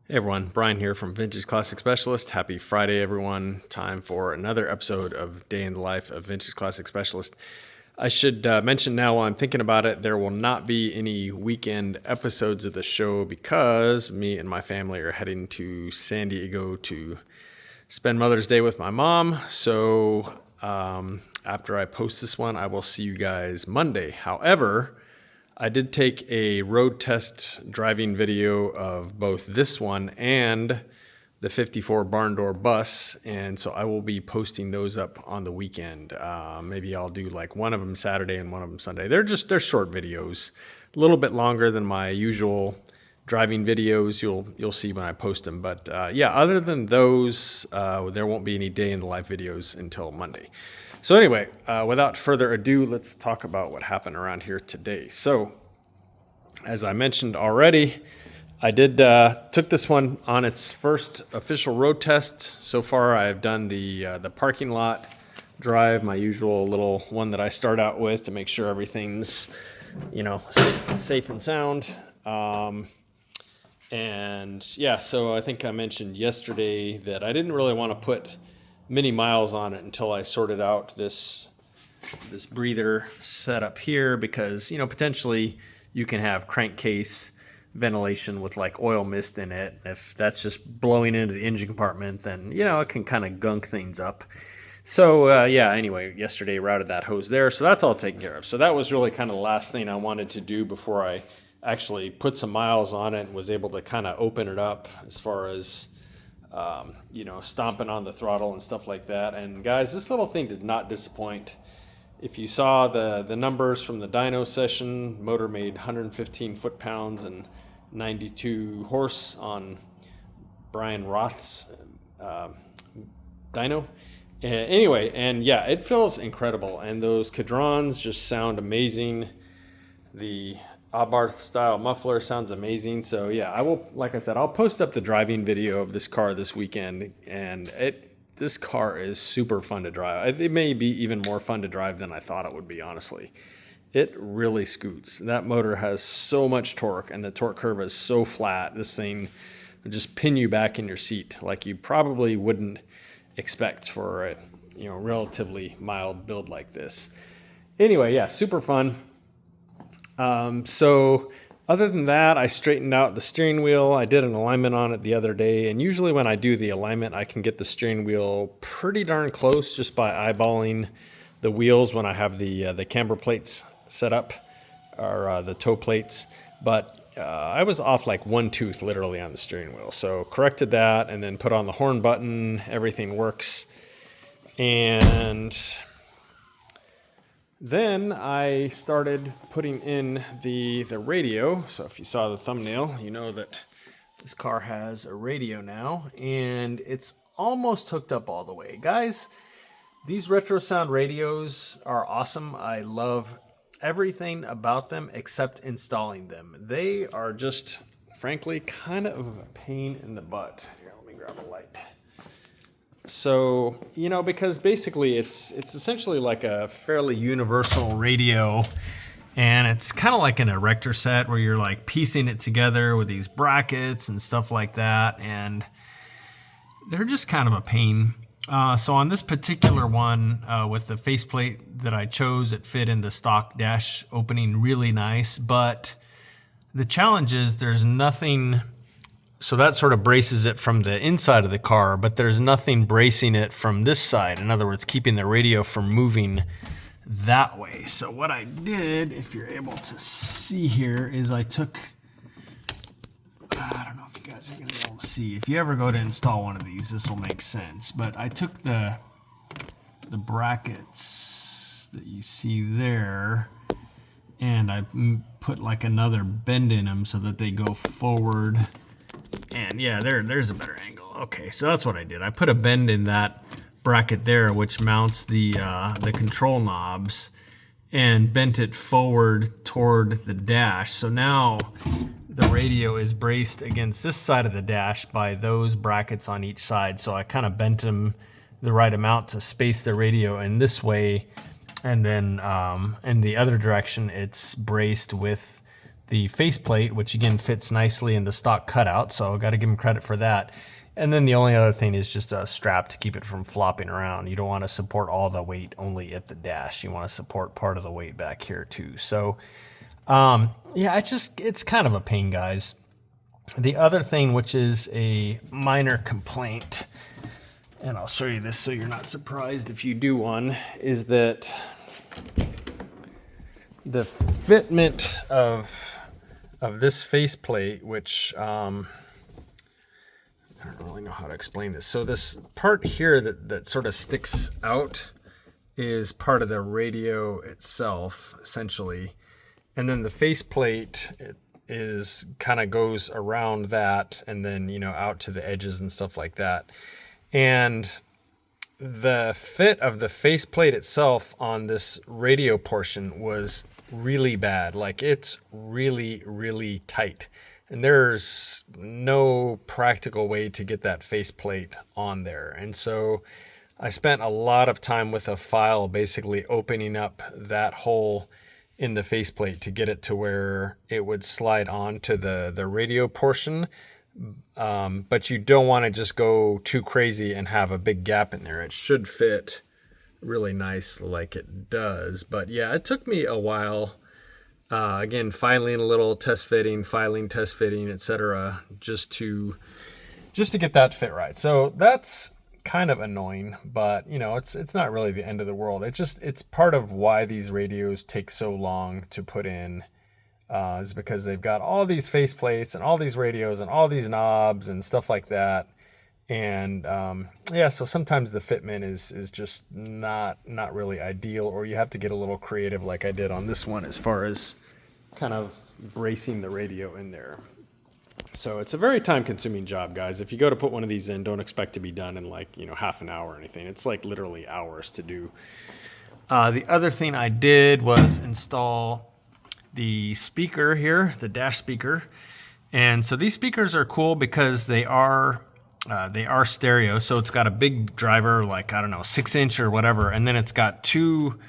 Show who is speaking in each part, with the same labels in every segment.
Speaker 1: Hey everyone, Brian here from Vintage Classic Specialist. Happy Friday, everyone. Time for another episode of Day in the Life of Vintage Classic Specialist. I should mention now while I'm thinking about it, there will not be any weekend episodes of the show because me and my family are heading to San Diego to spend Mother's Day with my mom. So after I post this one, I will see you guys Monday. However, I did take a road test driving video of both this one and the 54 Barndoor Bus, and so I will be posting those up on the weekend. Maybe I'll do like one of them Saturday and one of them Sunday. They're short videos, a little bit longer than my usual driving videos. You'll see when I post them. But yeah, other than those, there won't be any day in the life videos until Monday. So anyway, without further ado, let's talk about what happened around here today. So, as I mentioned already, I did took this one on its first official road test. So far, I've done the parking lot drive, my usual little one that I start out with to make sure everything's, safe and sound. And yeah, so I think I mentioned yesterday that I didn't really want to put many miles on it until I sorted out this breather setup here, because potentially you can have crankcase ventilation with like oil mist in it. If that's just blowing into the engine compartment, then it can kind of gunk things up. So yeah, anyway, yesterday routed that hose there, so that's all taken care of. So that was really kind of the last thing I wanted to do before I actually put some miles on it and was able to kind of open it up as far as stomping on the throttle and stuff like that. And guys, this little thing did not disappoint. If you saw the numbers from the dyno session, motor made 115 foot-pounds and 92 horse on Brian Roth's dyno. Anyway, and yeah, it feels incredible. And those cadrons just sound amazing. The Abarth style muffler sounds amazing. So yeah, I will, like I said, I'll post up the driving video of this car this weekend, and this car is super fun to drive. It may be even more fun to drive than I thought it would be, honestly. It really scoots. That motor has so much torque, and the torque curve is so flat. This thing would just pin you back in your seat like you probably wouldn't expect for a relatively mild build like this. Anyway, yeah, super fun. So other than that, I straightened out the steering wheel. I did an alignment on it the other day, and usually when I do the alignment, I can get the steering wheel pretty darn close just by eyeballing the wheels when I have the camber plates set up, or the toe plates. But I was off like one tooth literally on the steering wheel. So corrected that and then put on the horn button. Everything works. And then I started putting in the radio. So if you saw the thumbnail, you know that this car has a radio now, and it's almost hooked up all the way. Guys, these RetroSound radios are awesome. I love everything about them except installing them. They are just, frankly, kind of a pain in the butt. Here, let me grab a light. So, because basically it's essentially like a fairly universal radio, and it's kind of like an erector set where you're like piecing it together with these brackets and stuff like that, and they're just kind of a pain. So on this particular one, with the faceplate that I chose, it fit in the stock dash opening really nice, but the challenge is there's nothing. So that sort of braces it from the inside of the car, but there's nothing bracing it from this side. In other words, keeping the radio from moving that way. So what I did, if you're able to see here, is I took, I don't know if you guys are going to be able to see. If you ever go to install one of these, this will make sense. But I took the brackets that you see there, and I put like another bend in them so that they go forward. And yeah, there's a better angle. Okay, so that's what I did. I put a bend in that bracket there, which mounts the control knobs, and bent it forward toward the dash. So now the radio is braced against this side of the dash by those brackets on each side. So I kind of bent them the right amount to space the radio in this way, and then in the other direction, it's braced with the faceplate, which again fits nicely in the stock cutout, so I got to give them credit for that. And then the only other thing is just a strap to keep it from flopping around. You don't want to support all the weight only at the dash. You want to support part of the weight back here too. So yeah, it's kind of a pain, guys. The other thing, which is a minor complaint, and I'll show you this so you're not surprised if you do one, is that the fitment of this faceplate, which I don't really know how to explain this. So this part here that sort of sticks out is part of the radio itself, essentially. And then the faceplate is kind of goes around that and then, you know, out to the edges and stuff like that. And the fit of the faceplate itself on this radio portion was really bad. Like, it's really, really tight. And there's no practical way to get that faceplate on there. And so I spent a lot of time with a file basically opening up that hole in the faceplate to get it to where it would slide on to the radio portion. But you don't want to just go too crazy and have a big gap in there. It should fit really nice like it does. But yeah, it took me a while. Again, filing a little, test fitting, etc., just to get that fit right. So that's kind of annoying, but you know, it's not really the end of the world. It's part of why these radios take so long to put in, is because they've got all these faceplates and all these radios and all these knobs and stuff like that. And yeah, so sometimes the fitment is just not really ideal, or you have to get a little creative like I did on this one as far as kind of bracing the radio in there. So it's a very time-consuming job, guys. If you go to put one of these in, don't expect to be done in like, you know, half an hour or anything. It's like literally hours to do. The other thing I did was install the speaker here, the dash speaker. And so these speakers are cool because they are stereo. So it's got a big driver, like, I don't know, 6-inch or whatever. And then it's got two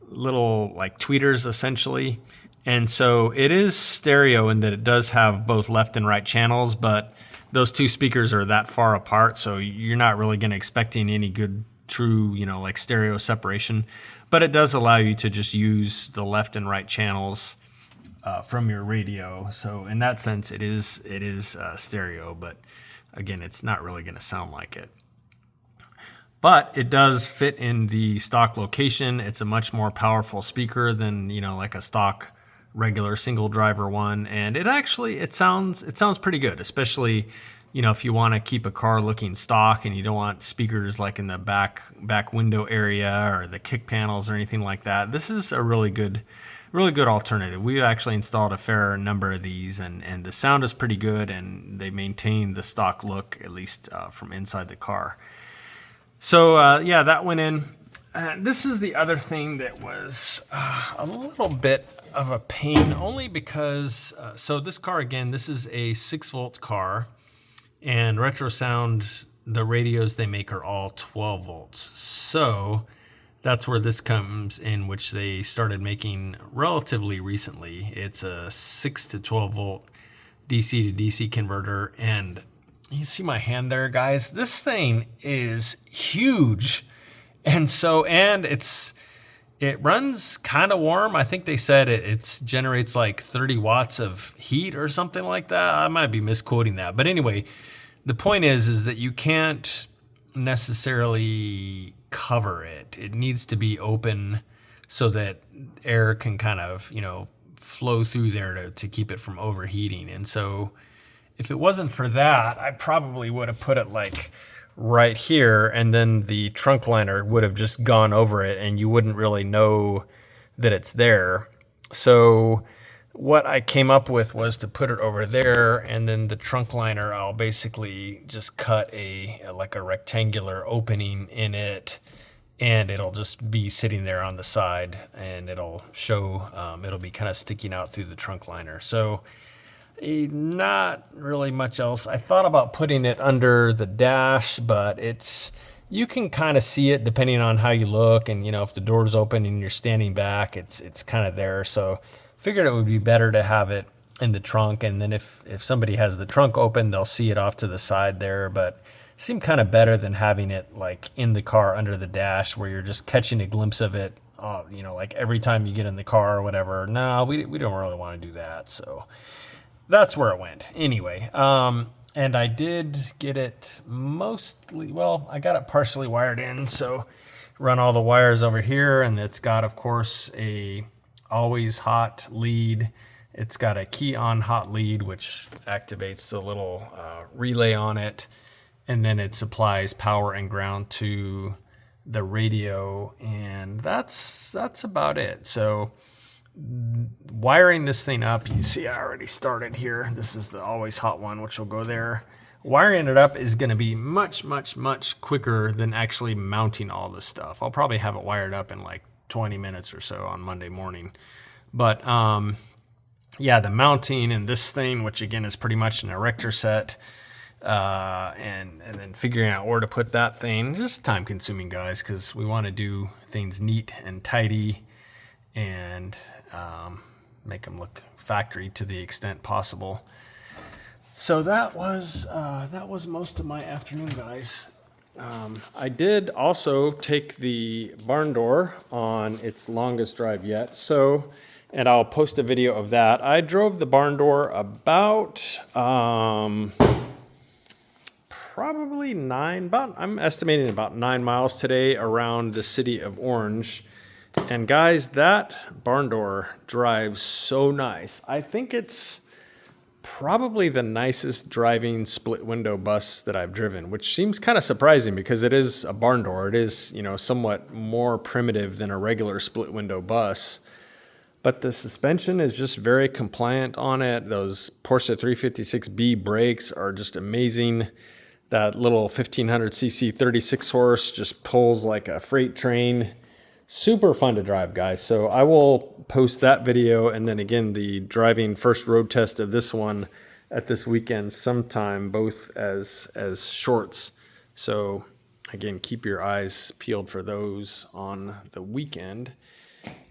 Speaker 1: little like tweeters essentially. And so it is stereo in that it does have both left and right channels, but those two speakers are that far apart, so you're not really going to expecting any good, true, you know, like stereo separation. But it does allow you to just use the left and right channels from your radio. So in that sense, it is stereo, but again, it's not really going to sound like it. But it does fit in the stock location. It's a much more powerful speaker than, you know, like a stock regular single driver one, and it sounds pretty good, especially, you know, if you want to keep a car looking stock and you don't want speakers like in the back window area or the kick panels or anything like that. This is a really good alternative. We actually installed a fair number of these, and the sound is pretty good, and they maintain the stock look, at least from inside the car. So yeah, that went in. This is the other thing that was a little bit of a pain, only because, so this car, again, this is a 6-volt car, and RetroSound, the radios they make are all 12 volts. So that's where this comes in, which they started making relatively recently. It's a 6 to 12 volt DC to DC converter, and you see my hand there, guys? This thing is huge. And so, and it runs kind of warm. I think they said it generates like 30 watts of heat or something like that. I might be misquoting that. But anyway, the point is that you can't necessarily cover it. It needs to be open so that air can kind of, you know, flow through there to keep it from overheating. And so if it wasn't for that, I probably would have put it like right here, and then the trunk liner would have just gone over it and you wouldn't really know that it's there. So what I came up with was to put it over there, and then the trunk liner, I'll basically just cut like a rectangular opening in it, and it'll just be sitting there on the side, and it'll show, it'll be kind of sticking out through the trunk liner. So not really much else. I thought about putting it under the dash, but you can kind of see it depending on how you look, and you know, if the door's open and you're standing back, it's kind of there. So figured it would be better to have it
Speaker 2: in the trunk, and then if somebody has the trunk open, they'll see it off to the side there. But it seemed kind of better than having it like in the car under the dash, where you're just catching a glimpse of it, like every time you get in the car or whatever. No, we don't really want to do that. So that's where it went. Anyway, and I did get it mostly, well, I got it partially wired in, so run all the wires over here, and it's got, of course, a always hot lead. It's got a key on hot lead, which activates the little relay on it, and then it supplies power and ground to the radio, and that's about it. So wiring this thing up, you see I already started here. This is the always hot one, which will go there. Wiring it up is going to be much quicker than actually mounting all this stuff. I'll probably have it wired up in like 20 minutes or so on Monday morning. But yeah, the mounting and this thing, which again is pretty much an erector set, and then figuring out where to put that thing, just time consuming, guys, because we want to do things neat and tidy and make them look factory to the extent possible. So that was most of my afternoon, guys. I did also take the barn door on its longest drive yet. So, and I'll post a video of that. I drove the barn door about probably I'm estimating about 9 miles today around the city of Orange. And guys, that barn door drives so nice. I think it's probably the nicest driving split window bus that I've driven, which seems kind of surprising because it is a barn door. It is, somewhat more primitive than a regular split window bus. But the suspension is just very compliant on it. Those Porsche 356B brakes are just amazing. That little 1500cc 36 horse just pulls like a freight train. Super fun to drive, guys. So I will post that video, and then again the driving first road test of this one at this weekend sometime, both as shorts. So again, keep your eyes peeled for those on the weekend.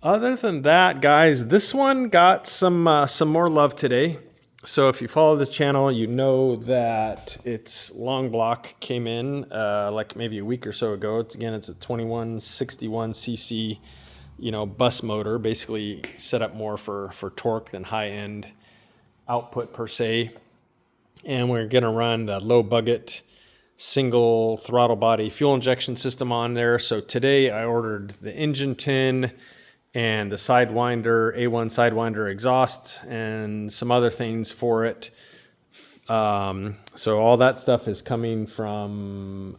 Speaker 2: Other than that, guys, this one got some more love today. So if you follow the channel, you know that its long block came in like maybe a week or so ago. It's a 2161cc, bus motor, basically set up more for torque than high-end output per se. And we're going to run the low bucket single throttle body fuel injection system on there. So today I ordered the engine tin and the Sidewinder, A1 Sidewinder exhaust, and some other things for it. So all that stuff is coming from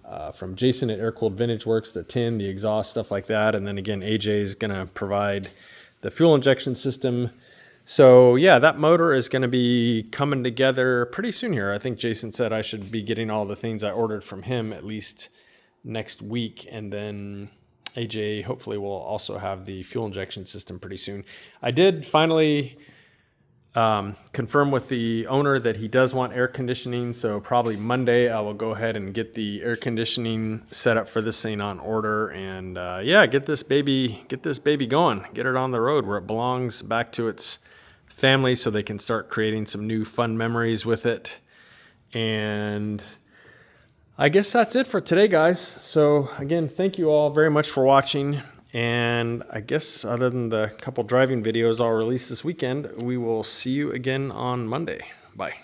Speaker 2: Jason at Air Cooled Vintage Works, the tin, the exhaust, stuff like that. And then again, AJ is going to provide the fuel injection system. So yeah, that motor is going to be coming together pretty soon here. I think Jason said I should be getting all the things I ordered from him at least next week, and then AJ hopefully will also have the fuel injection system pretty soon. I did finally confirm with the owner that he does want air conditioning, so probably Monday I will go ahead and get the air conditioning set up for this thing on order, and yeah, get this baby going, get it on the road where it belongs, back to its family, so they can start creating some new fun memories with it. And I guess that's it for today, guys. So again, thank you all very much for watching. And I guess other than the couple driving videos I'll release this weekend, we will see you again on Monday. Bye.